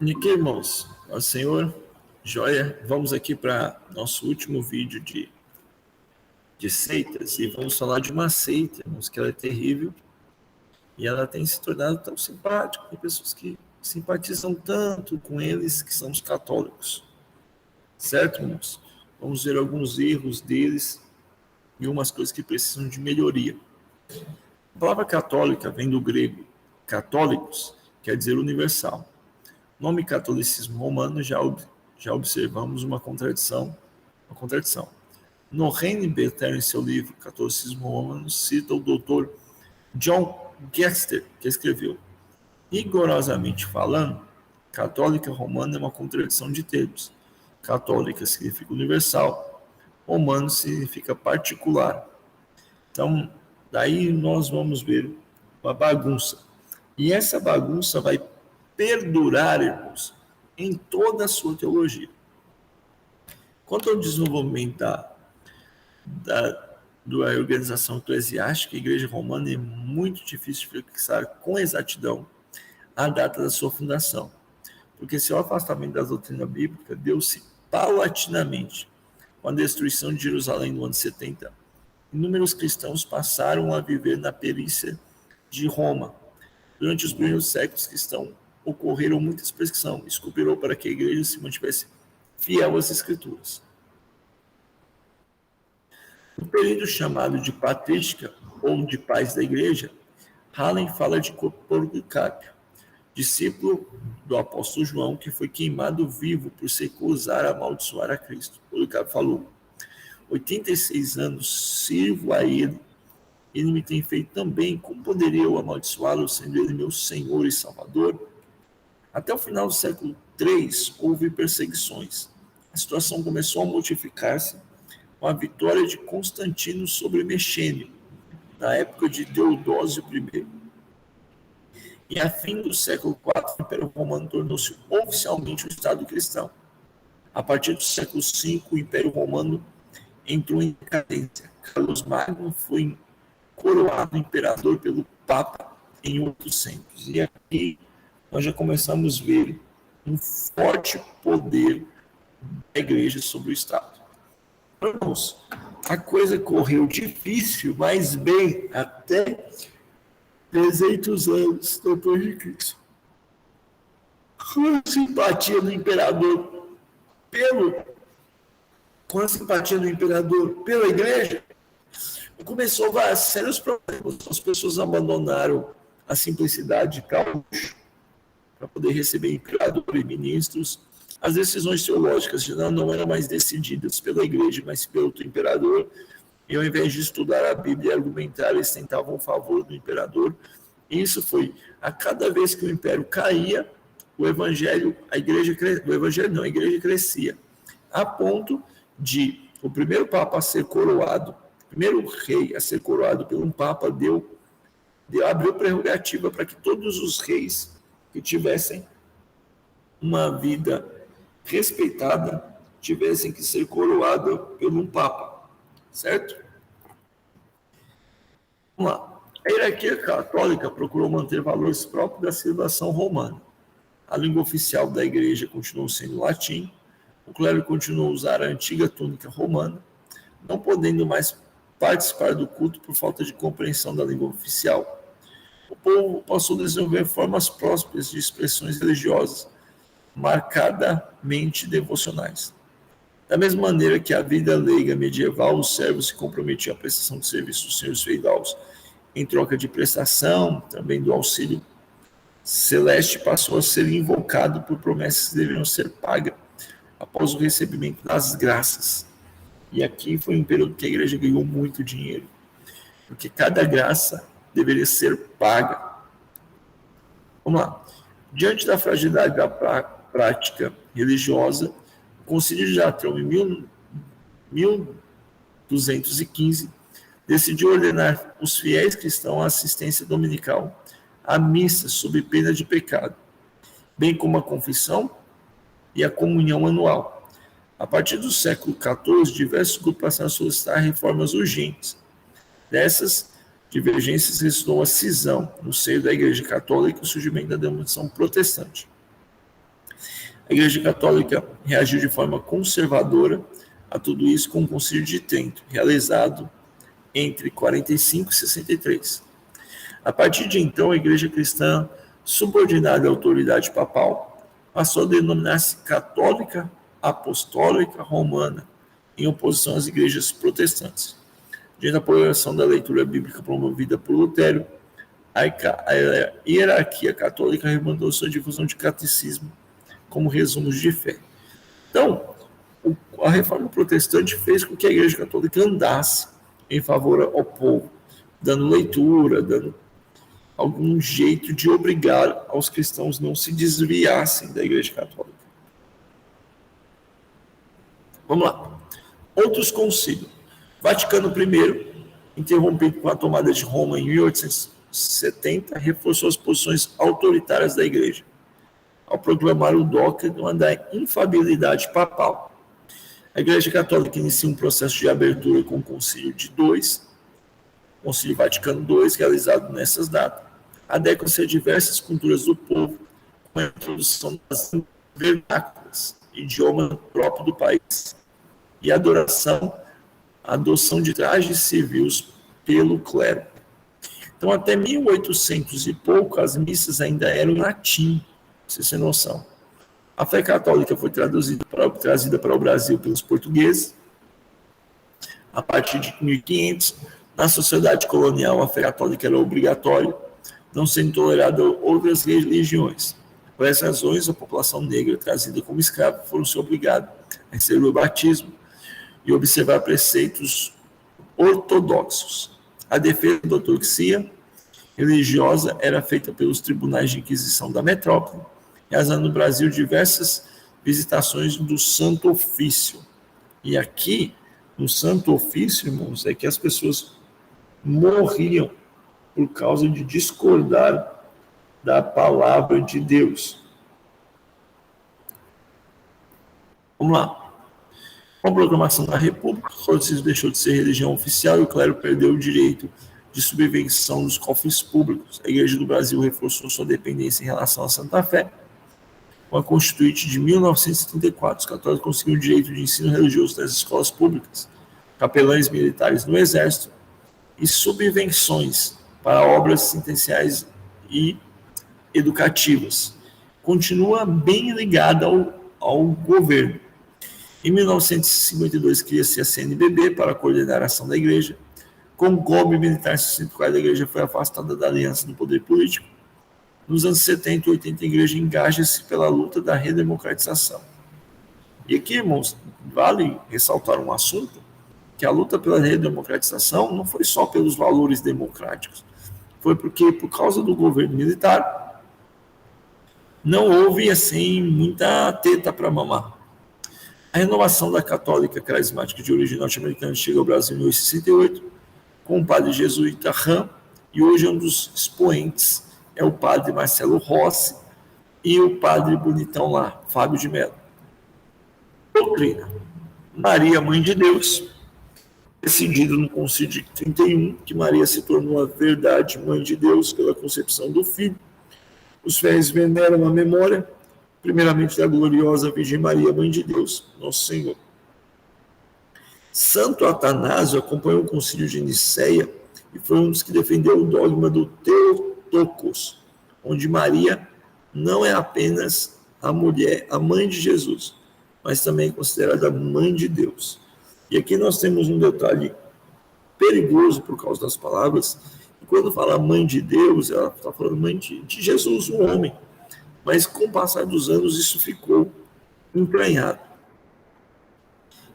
E aqui, irmãos, ao Senhor, joia, vamos aqui para nosso último vídeo de seitas e vamos falar de uma seita, irmãos, que ela é terrível e ela tem se tornado tão simpática. Tem pessoas que simpatizam tanto com eles que são os católicos, certo, irmãos? Vamos ver alguns erros deles e umas coisas que precisam de melhoria. A palavra católica vem do grego católicos, quer dizer universal. O nome catolicismo romano já observamos uma contradição. Norrene Berter, em seu livro Catolicismo Romano, cita o Dr. John Gester, que escreveu: rigorosamente falando, católica romana é uma contradição de termos. Católica significa universal, romano significa particular. Então, daí nós vamos ver uma bagunça. E essa bagunça vai perdurar, irmãos, em toda a sua teologia. Quanto ao desenvolvimento da organização eclesiástica, a Igreja Romana é muito difícil de fixar com exatidão a data da sua fundação, porque seu afastamento da doutrina bíblica deu-se paulatinamente. Com a destruição de Jerusalém no ano 70, inúmeros cristãos passaram a viver na perícia de Roma. Durante os primeiros séculos cristãos, ocorreram muitas perseguições. Isso cooperou para que a igreja se mantivesse fiel às escrituras. No período chamado de patrística ou de paz da igreja, Hallen fala de Policarpo, discípulo do apóstolo João, que foi queimado vivo por se recusar a amaldiçoar a Cristo. Policarpo falou: 86 anos sirvo a ele me tem feito também, como poderia eu amaldiçoá-lo, sendo ele meu Senhor e Salvador? Até o final do século III, houve perseguições. A situação começou a modificar-se com a vitória de Constantino sobre Mexênio, na época de Teodósio I. E a fim do século IV, o Império Romano tornou-se oficialmente um Estado cristão. A partir do século V, o Império Romano entrou em decadência. Carlos Magno foi coroado imperador pelo Papa em 800. E aqui nós já começamos a ver um forte poder da igreja sobre o Estado. Irmãos, a coisa correu difícil, mas bem, até 300 anos depois de Cristo. Com a simpatia do imperador pela igreja, começou a sérios problemas. As pessoas abandonaram a simplicidade de caos para poder receber imperador e ministros. As decisões teológicas já não eram mais decididas pela igreja, mas pelo imperador. E ao invés de estudar a Bíblia e argumentar, eles tentavam o favor do imperador. E isso foi, a cada vez que o império caía, a igreja crescia. A ponto de o primeiro papa a ser coroado, o primeiro rei a ser coroado por um papa, abriu prerrogativa para que todos os reis que tivessem uma vida respeitada tivessem que ser coroados por um papa, certo? Vamos lá. A hierarquia católica procurou manter valores próprios da civilização romana. A língua oficial da igreja continuou sendo o latim, o clero continuou a usar a antiga túnica romana, não podendo mais participar do culto por falta de compreensão da língua oficial. O povo passou a desenvolver formas prósperas de expressões religiosas, marcadamente devocionais. Da mesma maneira que a vida leiga medieval, os servos se comprometiam à prestação de serviços dos senhores feudais em troca de prestação, também do auxílio celeste, passou a ser invocado por promessas que deveriam ser pagas após o recebimento das graças. E aqui foi um período que a igreja ganhou muito dinheiro, porque cada graça deveria ser paga. Vamos lá. Diante da fragilidade da prática religiosa, o Concílio de Latrão, em 1215, decidiu ordenar os fiéis cristãos a assistência dominical à missa sob pena de pecado, bem como a confissão e a comunhão anual. A partir do século XIV, diversos grupos passaram a solicitar reformas urgentes. Dessas divergências resultou a cisão no seio da Igreja Católica e o surgimento da denominação protestante. A Igreja Católica reagiu de forma conservadora a tudo isso com o Concílio de Trento, realizado entre 45 e 63. A partir de então, a Igreja Cristã, subordinada à autoridade papal, passou a denominar-se Católica Apostólica Romana, em oposição às igrejas protestantes. Diante da progressão da leitura bíblica promovida por Lutero, a hierarquia católica remandou sua difusão de catecismo como resumos de fé. Então, a reforma protestante fez com que a Igreja Católica andasse em favor ao povo, dando leitura, dando algum jeito de obrigar aos cristãos não se desviassem da Igreja Católica. Vamos lá. Outros concílios. Vaticano I, interrompido com a tomada de Roma em 1870, reforçou as posições autoritárias da Igreja, ao proclamar o dogma da infalibilidade papal. A Igreja Católica inicia um processo de abertura com o Concílio de Concílio Vaticano II, realizado nessas datas. Adequam-se a diversas culturas do povo, com a introdução das vernáculas, idioma próprio do país, e a adoção de trajes civis pelo clero. Então, até 1800 e pouco, as missas ainda eram em latim, vocês têm noção. A fé católica foi trazida para o Brasil pelos portugueses. A partir de 1500, na sociedade colonial, a fé católica era obrigatória, não sendo tolerada outras religiões. Por essas razões, a população negra trazida como escrava foram se obrigada a receber o batismo e observar preceitos ortodoxos. A defesa da ortodoxia religiosa era feita pelos tribunais de inquisição da metrópole, realizando no Brasil diversas visitações do Santo Ofício. E aqui, no Santo Ofício, irmãos, é que as pessoas morriam por causa de discordar da palavra de Deus. Vamos lá. Com a proclamação da República, o catolicismo deixou de ser religião oficial e o clero perdeu o direito de subvenção dos cofres públicos. A Igreja do Brasil reforçou sua dependência em relação à Santa Fé. Com a Constituinte de 1934, os católicos conseguiram o direito de ensino religioso nas escolas públicas, capelães militares no Exército e subvenções para obras assistenciais e educativas. Continua bem ligada ao governo. Em 1952, cria-se a CNBB para coordenar a ação da Igreja. Com o golpe militar em 64, a Igreja foi afastada da aliança do poder político. Nos anos 70 e 80, a Igreja engaja-se pela luta da redemocratização. E aqui, irmãos, vale ressaltar um assunto, que a luta pela redemocratização não foi só pelos valores democráticos, foi porque, por causa do governo militar, não houve, assim, muita teta para mamar. A renovação da católica carismática de origem norte-americana chega ao Brasil em 1968, com o padre jesuíta Ram, e hoje um dos expoentes é o padre Marcelo Rossi e o padre bonitão lá, Fábio de Mello. Doutrina. Maria, Mãe de Deus, decidido no Concílio de 31, que Maria se tornou a verdade Mãe de Deus pela concepção do Filho. Os fiéis veneram a memória, primeiramente da gloriosa Virgem Maria, Mãe de Deus, Nosso Senhor. Santo Atanásio acompanhou o Concílio de Nicéia e foi um dos que defendeu o dogma do Theotokos, onde Maria não é apenas a mulher, a mãe de Jesus, mas também é considerada mãe de Deus. E aqui nós temos um detalhe perigoso por causa das palavras. E quando fala mãe de Deus, ela está falando mãe de Jesus, o homem. Mas com o passar dos anos isso ficou entranhado.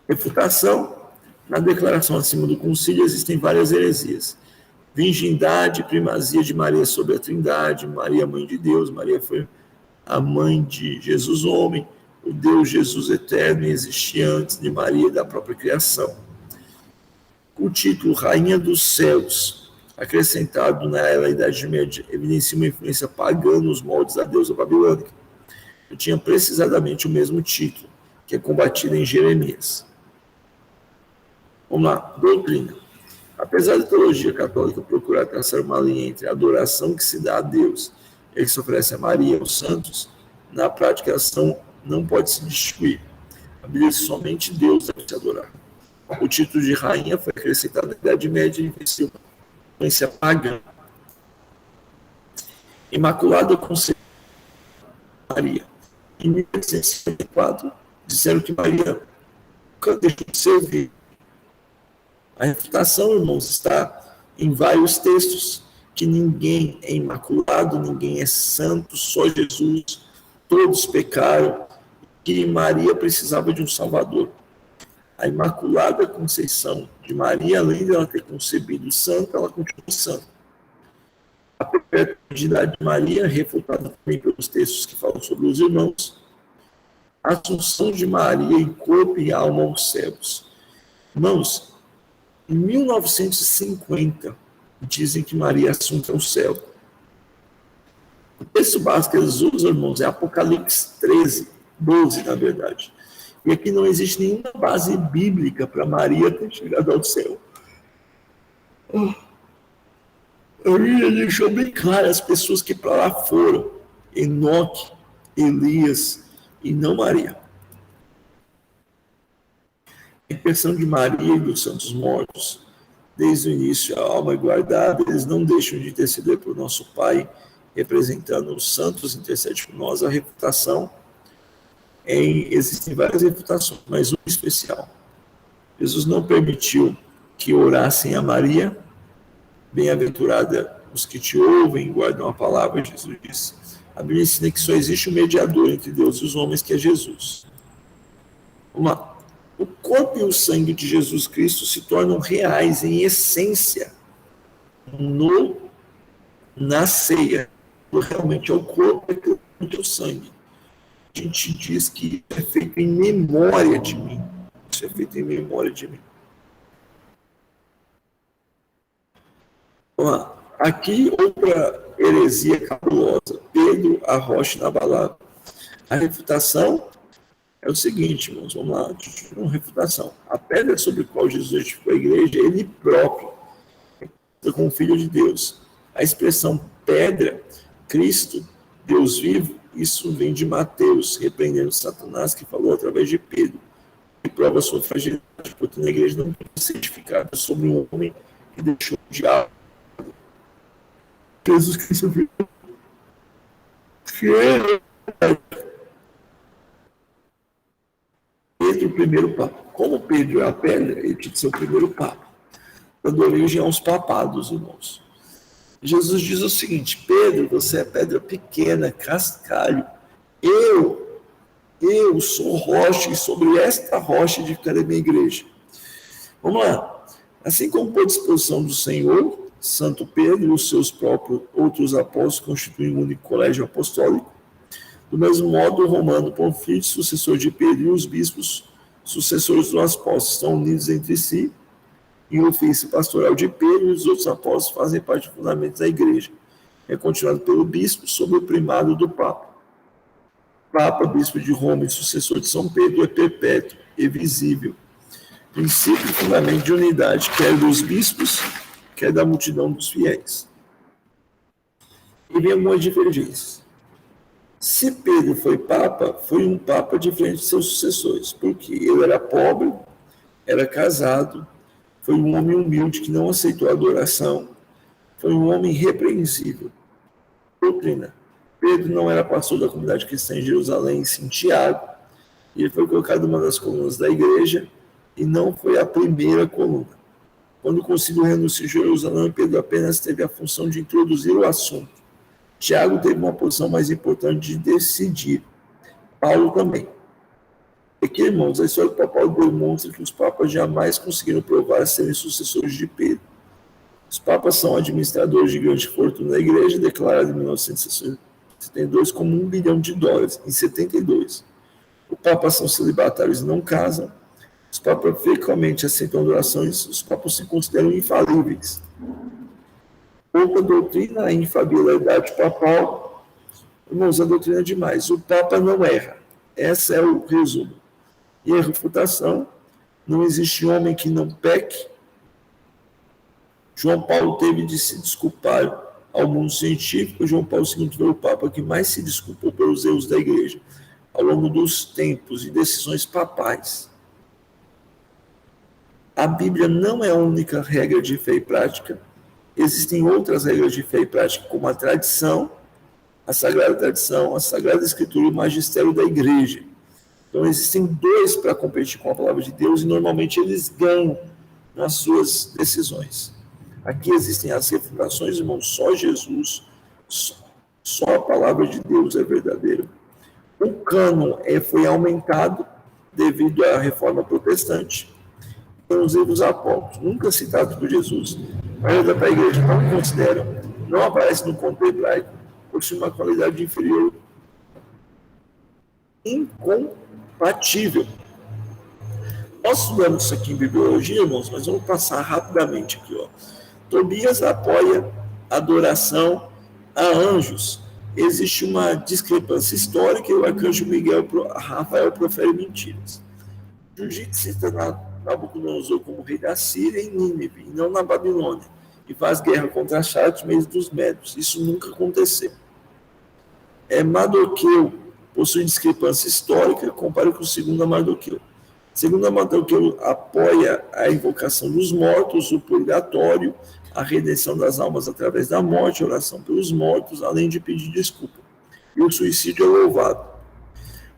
Refutação. Na declaração acima do concílio existem várias heresias. Virgindade, primazia de Maria sobre a Trindade, Maria mãe de Deus, Maria foi a mãe de Jesus homem, o Deus Jesus eterno existia antes de Maria e da própria criação. O título Rainha dos Céus, acrescentado na Idade Média, evidencia uma influência pagã nos moldes da deusa babilônica. Eu tinha precisamente o mesmo título, que é combatido em Jeremias. Vamos lá, doutrina. Apesar da teologia católica procurar traçar uma linha entre a adoração que se dá a Deus e a que se oferece a Maria e aos santos, na prática elas são não pode se destituir. A Bíblia diz que somente Deus deve se adorar. O título de rainha foi acrescentado na Idade Média e venceu uma influência pagã. Imaculada Conceição Maria. Em 1854, disseram que Maria nunca deixou de servir. A refutação, irmãos, está em vários textos, que ninguém é imaculado, ninguém é santo, só Jesus, todos pecaram, que Maria precisava de um Salvador. A Imaculada Conceição de Maria, além de ela ter concebido santa, ela continua santa. A perpétua virgindade de Maria, refutada também pelos textos que falam sobre os irmãos. A Assunção de Maria em corpo e alma aos céus. Irmãos, em 1950, dizem que Maria assunta ao céu. O texto básico que eles usam, irmãos, é Apocalipse 13, 12, na verdade. E aqui não existe nenhuma base bíblica para Maria ter chegado ao céu. A Bíblia deixou bem claro as pessoas que para lá foram: Enoque, Elias e não Maria. A impressão de Maria e dos santos mortos, desde o início a alma é guardada, eles não deixam de interceder por nosso Pai, representando os santos, intercede por nós. A refutação, existem várias refutações, mas uma especial. Jesus não permitiu que orassem a Maria. Bem-aventurada os que te ouvem e guardam a palavra, Jesus disse. A Bíblia ensina que só existe um mediador entre Deus e os homens, que é Jesus. Vamos lá. O corpo e o sangue de Jesus Cristo se tornam reais em essência na ceia. Realmente é o corpo e é o sangue. A gente diz que é feito em memória de mim. Isso é feito em memória de mim. Vamos lá. Aqui, outra heresia cabulosa. Pedro, a rocha inabalável. A refutação é o seguinte, irmãos, vamos lá, uma refutação. A pedra sobre a qual Jesus edificou a igreja, ele próprio, como Filho de Deus. A expressão pedra, Cristo, Deus vivo, isso vem de Mateus, repreendendo Satanás, que falou através de Pedro, que prova a sua fragilidade, porque na igreja não pode ser edificada sobre um homem que deixou o diabo. Jesus Cristo viu que Pedro, o primeiro papa. Como Pedro é a pedra, ele tinha que ser o primeiro papa, dando origem aos papados, irmãos. Jesus diz o seguinte: Pedro, você é pedra pequena, cascalho. Eu sou rocha, e sobre esta rocha edificarei minha igreja. Vamos lá. Assim como por disposição do Senhor, Santo Pedro e os seus próprios outros apóstolos constituem um único colégio apostólico. Do mesmo modo, o Romano Pontífice, sucessor de Pedro, e os bispos, sucessores dos apóstolos, estão unidos entre si, e o ofício pastoral de Pedro e os outros apóstolos fazem parte dos fundamentos da igreja. É continuado pelo bispo sob o primado do Papa. Papa, bispo de Roma e sucessor de São Pedro, é perpétuo e visível. Princípio e fundamento de unidade, quer dos bispos, quer da multidão dos fiéis. E vem algumas divergências. Se Pedro foi papa, foi um papa diferente de seus sucessores, porque ele era pobre, era casado, foi um homem humilde que não aceitou a adoração, foi um homem irrepreensível. Doutrina. Pedro não era pastor da comunidade cristã em Jerusalém, sim Tiago, e ele foi colocado em uma das colunas da igreja, e não foi a primeira coluna. Quando o concílio renunciou em Jerusalém, Pedro apenas teve a função de introduzir o assunto. Tiago teve uma posição mais importante de decidir. Paulo também. Aqui, irmãos, a história do papal demonstra que os papas jamais conseguiram provar serem sucessores de Pedro. Os papas são administradores de grande fortuna da igreja, declarado em 1972 como $1 bilhão, em 72. Os papas são celibatários e não casam. Os papas frequentemente aceitam adorações. Os papas se consideram infalíveis. Outra doutrina, a infabilidade papal. Irmãos, a doutrina é demais. O Papa não erra. Esse é o resumo. E a refutação: não existe homem que não peque. João Paulo teve de se desculpar ao mundo científico. João Paulo II foi o Papa que mais se desculpou pelos erros da igreja. ao longo dos tempos e decisões papais. A Bíblia não é a única regra de fé e prática. Existem outras regras de fé e prática, como a tradição, a Sagrada Escritura e o magistério da igreja. Então, existem dois para competir com a palavra de Deus e, normalmente, eles ganham nas suas decisões. Aqui existem as refutações, irmãos, só Jesus, só a palavra de Deus é verdadeira. O cânon foi aumentado devido à reforma protestante. Tem os livros apócrifos, nunca citados por Jesus. Mas para a igreja não consideram, não aparece no conto hebraico, por ser uma qualidade inferior, incompatível. Nós estudamos isso aqui em bibliologia, irmãos, mas vamos passar rapidamente aqui. Tobias apoia adoração a anjos. Existe uma discrepância histórica e o arcanjo Rafael profere mentiras. Judite cita Nabucodonosor como rei da Síria em Nínive, e não na Babilônia, e faz guerra contra Chartes, meio dos Médios. Isso nunca aconteceu. Mardoqueu possui discrepância histórica, compara com o segundo Mardoqueu. Segundo Mardoqueu, apoia a invocação dos mortos, o purgatório, a redenção das almas através da morte, a oração pelos mortos, além de pedir desculpa. E o suicídio é louvado.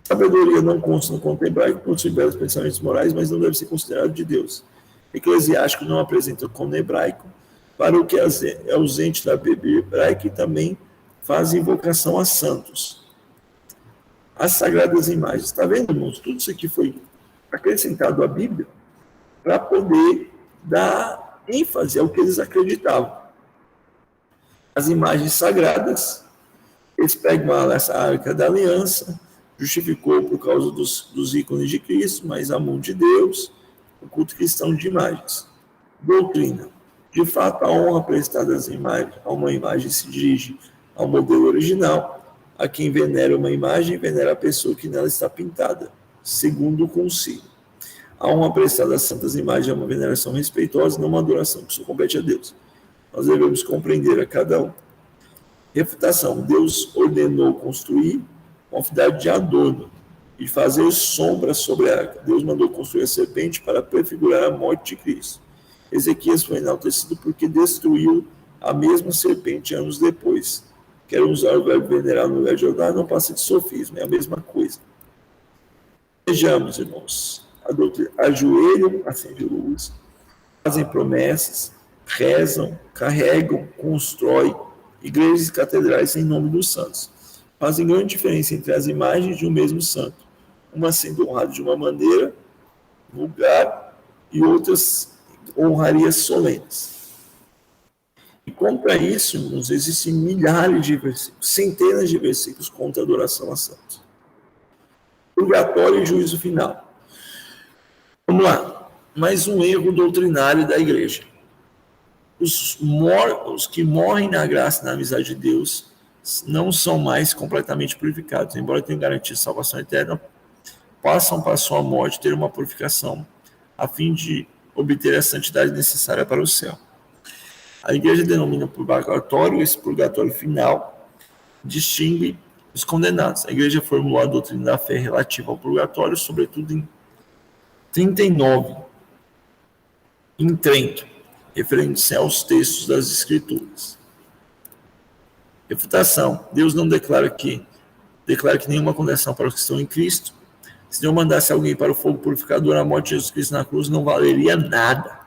Sabedoria não consta no conto hebraico, possui belos pensamentos morais, mas não deve ser considerado de Deus. Eclesiástico não apresenta o conto hebraico, para o que é ausente da Bíblia hebraica e também faz invocação a santos. As sagradas imagens. Está vendo, irmãos? Tudo isso aqui foi acrescentado à Bíblia para poder dar ênfase ao que eles acreditavam. As imagens sagradas, eles pegam essa arca da aliança, justificou por causa dos ícones de Cristo, mas amor de Deus, o culto cristão de imagens. Doutrina. De fato, a honra prestada a uma imagem se dirige ao modelo original. A quem venera uma imagem, venera a pessoa que nela está pintada, segundo o concílio. A honra prestada às santas imagens é uma veneração respeitosa, não uma adoração que só compete a Deus. Nós devemos compreender a cada um. Refutação. Deus ordenou construir uma cidade de adorno e fazer sombra sobre a arca. Deus mandou construir a serpente para prefigurar a morte de Cristo. Ezequias foi enaltecido porque destruiu a mesma serpente anos depois. Quero usar o verbo venerar no lugar de adorar, não passa de sofismo, é a mesma coisa. Vejamos, irmãos, ajoelham, acende luz, fazem promessas, rezam, carregam, constroem igrejas e catedrais em nome dos santos. Fazem grande diferença entre as imagens de um mesmo santo, uma sendo honrada de uma maneira, lugar, e outras honrarias solenes. E contra isso, irmãos, existem milhares de versículos, centenas de versículos contra a adoração a santos. Purgatório e juízo final. Vamos lá. Mais um erro doutrinário da igreja. Os que morrem na graça e na amizade de Deus não são mais completamente purificados. Embora tenham garantido salvação eterna, passam para a sua morte ter uma purificação, a fim de obter a santidade necessária para o céu. A igreja denomina purgatório, esse purgatório final distingue os condenados. A igreja formulou a doutrina da fé relativa ao purgatório, sobretudo em 39, em Trento, referente-se aos textos das Escrituras. Refutação. Deus não declara que nenhuma condenação para os que estão em Cristo. Se Deus mandasse alguém para o fogo purificador, a morte de Jesus Cristo na cruz não valeria nada.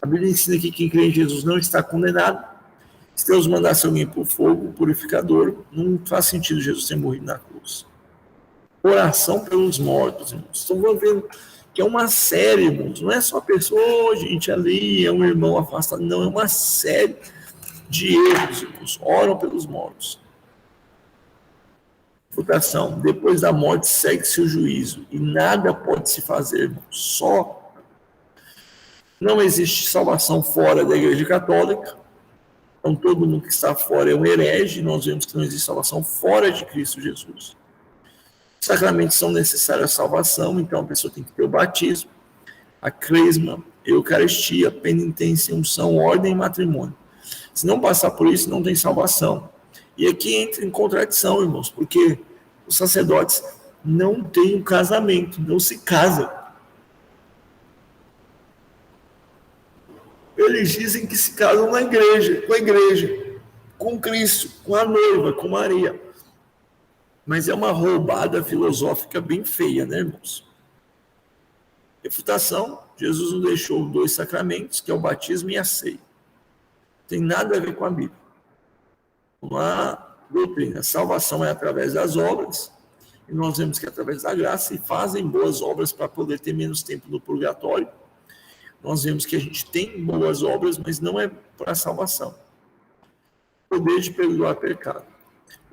A Bíblia ensina que quem crê em Jesus não está condenado. Se Deus mandasse alguém para o fogo purificador, não faz sentido Jesus ter morrido na cruz. Oração pelos mortos, irmãos. Estão vendo que é uma série, irmãos. Não é só a pessoa, gente, ali, é um irmão afastado. Não, é uma série de erros, irmãos. Oram pelos mortos. Refutação. Depois da morte segue-se o juízo. E nada pode se fazer, irmãos. Só. Não existe salvação fora da Igreja Católica. Então, todo mundo que está fora é um herege. Nós vemos que não existe salvação fora de Cristo Jesus. Os sacramentos são necessários à salvação, então a pessoa tem que ter o batismo, a crisma, a eucaristia, a penitência, unção, ordem e matrimônio. Se não passar por isso, não tem salvação. E aqui entra em contradição, irmãos, porque Os sacerdotes não têm um casamento, não se casam. Eles dizem que se casam na igreja, com Cristo, com a noiva, com Maria. Mas é uma roubada filosófica bem feia, né, irmãos? Refutação: Jesus nos deixou 2 sacramentos, que é o batismo e a ceia. Tem nada a ver com a Bíblia. Uma doutrina: salvação é através das obras, e nós vemos que através da graça, e fazem boas obras para poder ter menos tempo no purgatório. Nós vemos que a gente tem boas obras, mas não é para a salvação. O poder de perdoar pecado.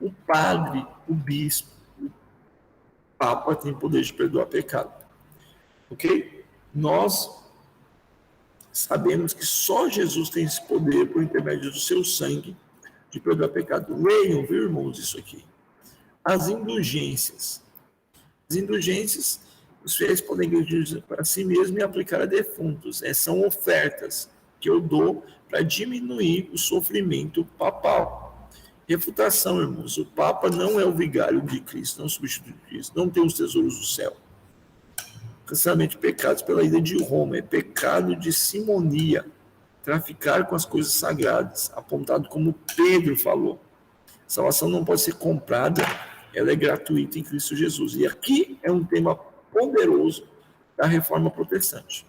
O padre, o bispo, o papa tem poder de perdoar pecado. Ok? Nós sabemos que só Jesus tem esse poder por intermédio do seu sangue de perdoar pecado. Leiam, viu, irmãos, isso aqui. As indulgências. As indulgências, os fiéis podem pedir para si mesmos e aplicar a defuntos. São ofertas que eu dou para diminuir o sofrimento papal. Refutação, irmãos: o Papa não é o vigário de Cristo, não substitui Cristo, não tem os tesouros do céu. Cancelamento de pecados pela ida de Roma, é pecado de simonia, traficar com as coisas sagradas, apontado como Pedro falou. Salvação não pode ser comprada, ela é gratuita em Cristo Jesus. E aqui é um tema poderoso da reforma protestante.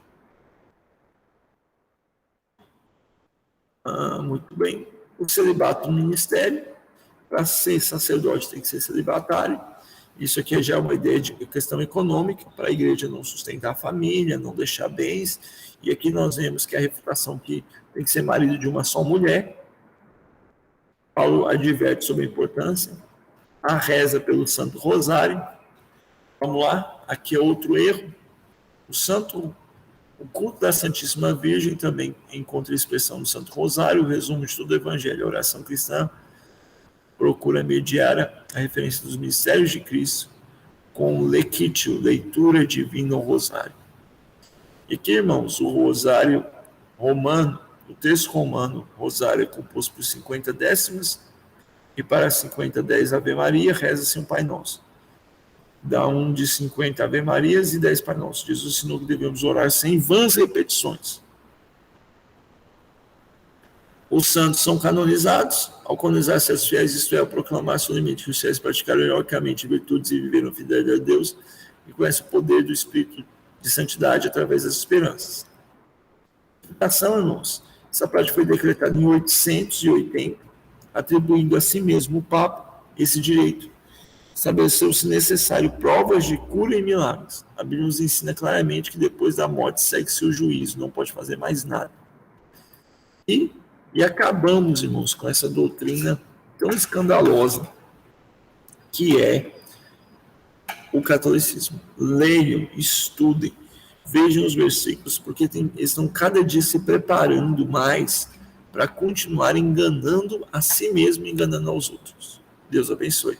Muito bem. O celibato no ministério: para ser sacerdote tem que ser celibatário. Isso aqui já é uma ideia de questão econômica, para a igreja não sustentar a família, não deixar bens. E aqui nós vemos que a refutação que tem que ser marido de uma só mulher. Paulo adverte sobre a importância. A reza pelo Santo Rosário. Vamos lá, aqui é outro erro. O culto da Santíssima Virgem também encontra expressão no Santo Rosário. O resumo de todo o Evangelho, a oração cristã procura mediar a referência dos mistérios de Cristo com o Lectio, leitura divina ao Rosário. E aqui, irmãos, o Rosário romano, o texto romano, Rosário é composto por 50 décimas, e para 50 10 Ave Maria, reza-se um Pai Nosso. Dá um de 50 Ave Marias e 10 Pai Nosso. Jesus ensinou que devemos orar sem vãs repetições. Os santos são canonizados ao canonizar-se as fiéis, isto é, ao proclamar solenemente que os fiéis praticaram heroicamente virtudes e viveram fidelidade a Deus, e conhecem o poder do Espírito de santidade através das esperanças. Ação, irmãos. Essa prática foi decretada em 880, atribuindo a si mesmo o Papa esse direito. Estabeleceu-se necessário provas de cura e milagres. A Bíblia nos ensina claramente que depois da morte segue-se o juízo, não pode fazer mais nada. E acabamos, irmãos, com essa doutrina tão escandalosa que é o catolicismo. Leiam, estudem, vejam os versículos, porque eles estão cada dia se preparando mais para continuar enganando a si mesmo e enganando aos outros. Deus abençoe.